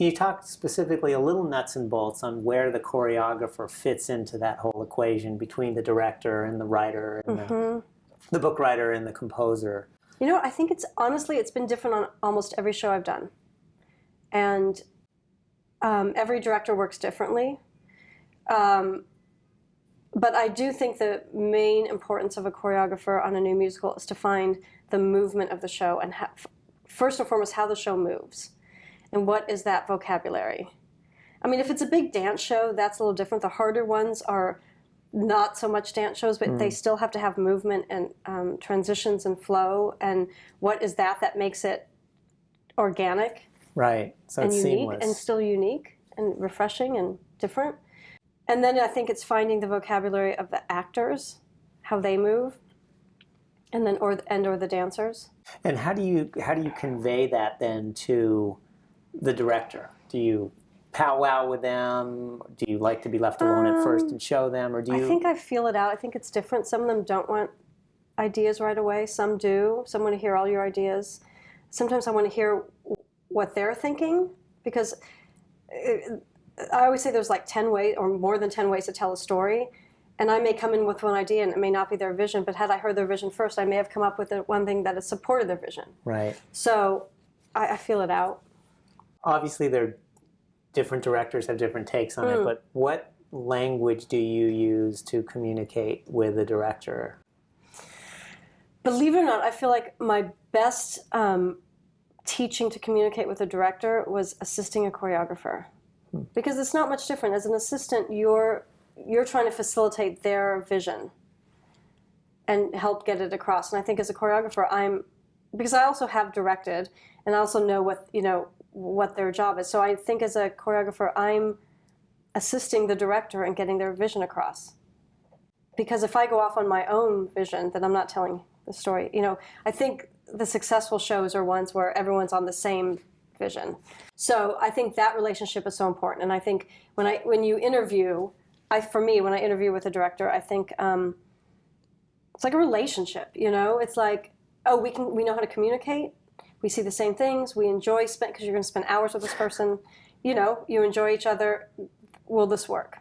Can you talk specifically a little nuts and bolts on where the choreographer fits into that whole equation between the director and the writer and the book writer and the composer? You know, I think honestly, it's been different on almost every show I've done. And every director works differently. But I do think the main importance of a choreographer on a new musical is to find the movement of the show and first and foremost, how the show moves. And what is that vocabulary? I mean, if it's a big dance show, that's a little different. The harder ones are not so much dance shows, but they still have to have movement and transitions and flow. And what is that makes it organic? Right, so and it's unique seamless. and still unique and refreshing and different. And then I think it's finding the vocabulary of the actors, how they move, and then or the dancers. And how do you convey that then to the director? Do you powwow with them? Do you like to be left alone at first and show them, or do you? I think I feel it out. I think it's different. Some of them don't want ideas right away. Some do. Some want to hear all your ideas. Sometimes I want to hear what they're thinking, because I always say there's like 10 ways or more than 10 ways to tell a story. And I may come in with one idea and it may not be their vision, but had I heard their vision first, I may have come up with one thing that has supported their vision. Right. So I feel it out. Obviously, different directors have different takes on it, but what language do you use to communicate with the director? Believe it or not, I feel like my best teaching to communicate with a director was assisting a choreographer. Because it's not much different. As an assistant, you're trying to facilitate their vision and help get it across. And I think as a choreographer, because I also have directed and I also know what their job is. So I think as a choreographer, I'm assisting the director in getting their vision across. Because if I go off on my own vision, then I'm not telling the story. I think the successful shows are ones where everyone's on the same vision. So I think that relationship is so important. And I think when you interview, when I interview with a director, I think it's like a relationship. It's like, we know how to communicate. We see the same things. We enjoy because you're going to spend hours with this person. You enjoy each other. Will this work?